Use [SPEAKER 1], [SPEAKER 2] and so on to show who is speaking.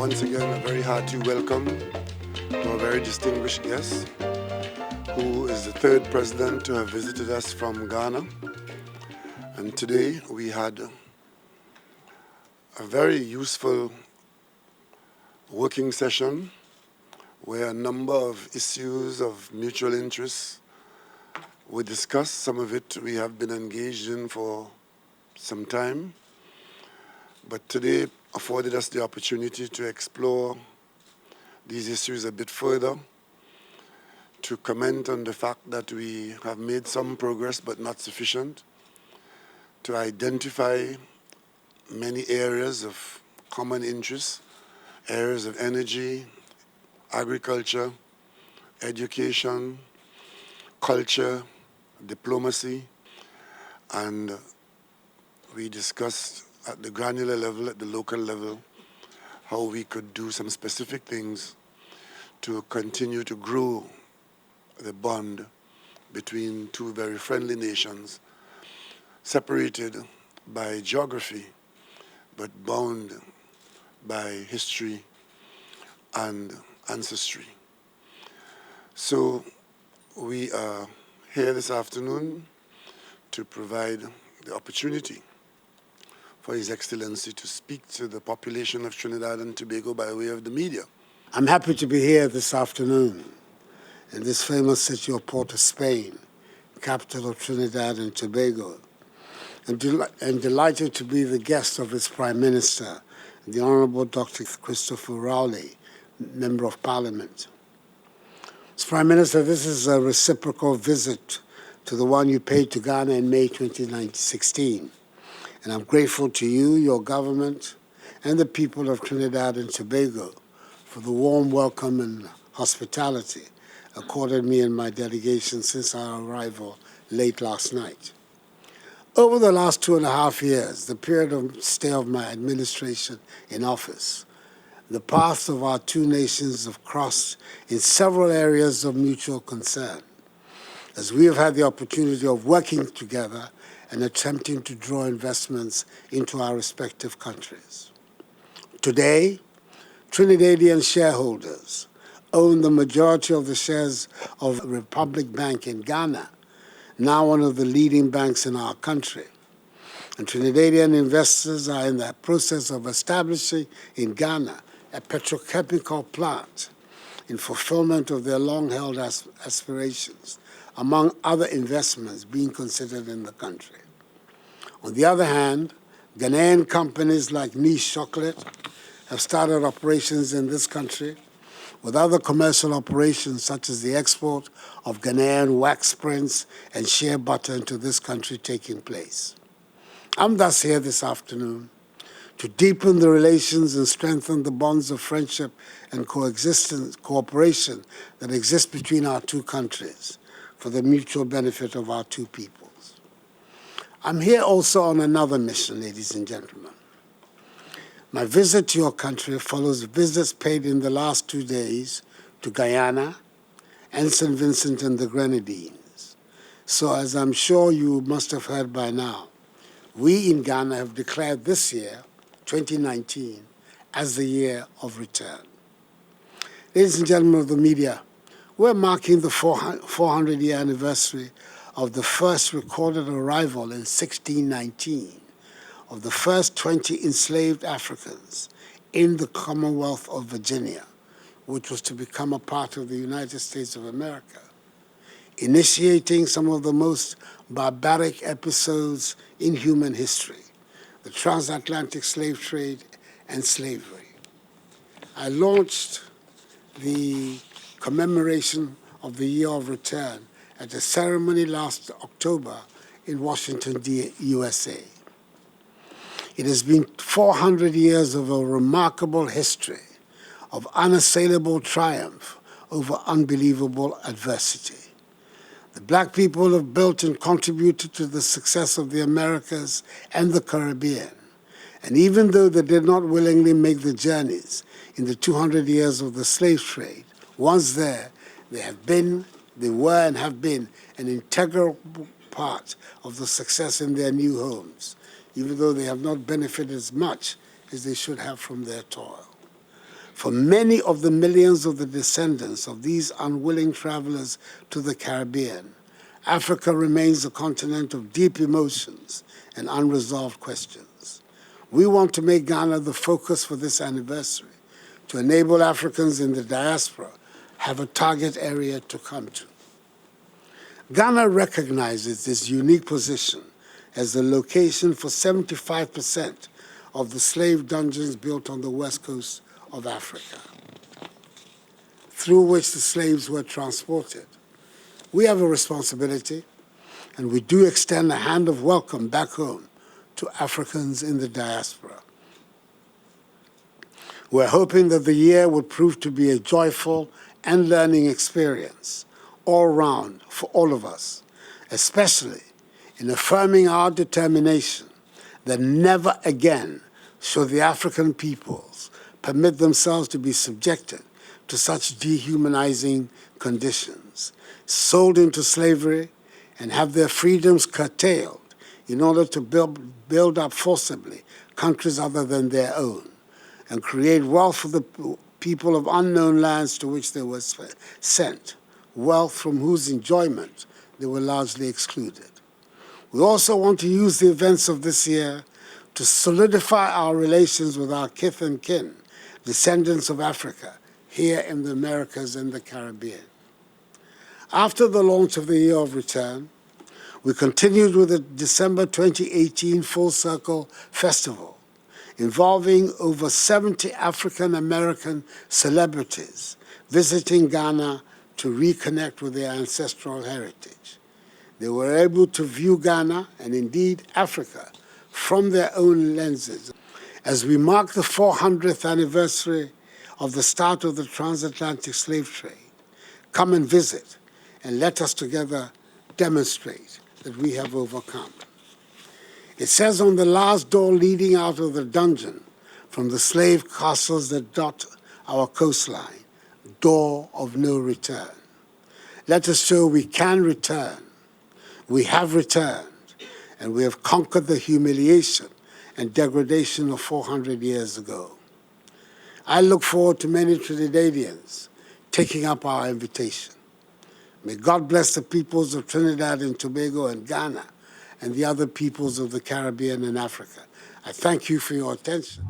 [SPEAKER 1] once again a very hearty welcome to our very distinguished guest, who is the third president to have visited us from Ghana. And today we had a very useful working session where a number of issues of mutual interest were discussed. Some of it we have been engaged in for some time, but today afforded us the opportunity to explore these issues a bit further, to comment on the fact that we have made some progress but not sufficient, to identify many areas of common interest, areas of energy, agriculture, education, culture, diplomacy, and we discussed at the granular level, at the local level, how we could do some specific things to continue to grow the bond between two very friendly nations, separated by geography, but bound by history and ancestry. So we are here this afternoon to provide the opportunity for His Excellency to speak to the population of Trinidad and Tobago by way of the media.
[SPEAKER 2] I'm happy to be here this afternoon in this famous city of Port of Spain, capital of Trinidad and Tobago, and delighted to be the guest of its Prime Minister, the Honorable Dr. Christopher Rowley, Member of Parliament. Mr. Prime Minister, this is a reciprocal visit to the one you paid to Ghana in May 2016. And I'm grateful to you, your government, and the people of Trinidad and Tobago for the warm welcome and hospitality accorded me and my delegation since our arrival late last night. Over the last 2.5 years, the period of stay of my administration in office, the paths of our two nations have crossed in several areas of mutual concern, as we have had the opportunity of working together and attempting to draw investments into our respective countries. Today, Trinidadian shareholders own the majority of the shares of Republic Bank in Ghana, now one of the leading banks in our country. And Trinidadian investors are in the process of establishing in Ghana a petrochemical plant in fulfillment of their long-held aspirations, among other investments being considered in the country. On the other hand, Ghanaian companies like Niche Chocolate have started operations in this country, with other commercial operations such as the export of Ghanaian wax prints and shea butter into this country taking place. I'm thus here this afternoon to deepen the relations and strengthen the bonds of friendship and cooperation that exist between our two countries for the mutual benefit of our two peoples. I'm here also on another mission, ladies and gentlemen. My visit to your country follows visits paid in the last 2 days to Guyana and St. Vincent and the Grenadines. So as I'm sure you must have heard by now, we in Ghana have declared this year, 2019, as the year of return. Ladies and gentlemen of the media, we're marking the 400-year anniversary of the first recorded arrival in 1619 of the first 20 enslaved Africans in the Commonwealth of Virginia, which was to become a part of the United States of America, initiating some of the most barbaric episodes in human history, the transatlantic slave trade and slavery. I launched the commemoration of the Year of Return at a ceremony last October in Washington, USA. It has been 400 years of a remarkable history of unassailable triumph over unbelievable adversity. The black people have built and contributed to the success of the Americas and the Caribbean. And even though they did not willingly make the journeys in the 200 years of the slave trade, once there, they were and have been an integral part of the success in their new homes, even though they have not benefited as much as they should have from their toil. For many of the millions of the descendants of these unwilling travelers to the Caribbean, Africa remains a continent of deep emotions and unresolved questions. We want to make Ghana the focus for this anniversary to enable Africans in the diaspora have a target area to come to. Ghana recognizes its unique position as the location for 75% of the slave dungeons built on the west coast of Africa, through which the slaves were transported. We have a responsibility, and we do extend a hand of welcome back home to Africans in the diaspora. We're hoping that the year will prove to be a joyful and learning experience all round for all of us, especially in affirming our determination that never again shall the African peoples permit themselves to be subjected to such dehumanizing conditions, sold into slavery, and have their freedoms curtailed in order to build up forcibly countries other than their own, and create wealth for the people of unknown lands to which they were sent, wealth from whose enjoyment they were largely excluded. We also want to use the events of this year to solidify our relations with our kith and kin, descendants of Africa, here in the Americas and the Caribbean. After the launch of the Year of Return, we continued with the December 2018 Full Circle Festival, involving over 70 African-American celebrities visiting Ghana to reconnect with their ancestral heritage. They were able to view Ghana, and indeed Africa, from their own lenses. As we mark the 400th anniversary of the start of the transatlantic slave trade, come and visit, and let us together demonstrate that we have overcome. It says on the last door leading out of the dungeon from the slave castles that dot our coastline, door of no return. Let us show we can return. We have returned, and we have conquered the humiliation and degradation of 400 years ago. I look forward to many Trinidadians taking up our invitation. May God bless the peoples of Trinidad and Tobago and Ghana and the other peoples of the Caribbean and Africa. I thank you for your attention.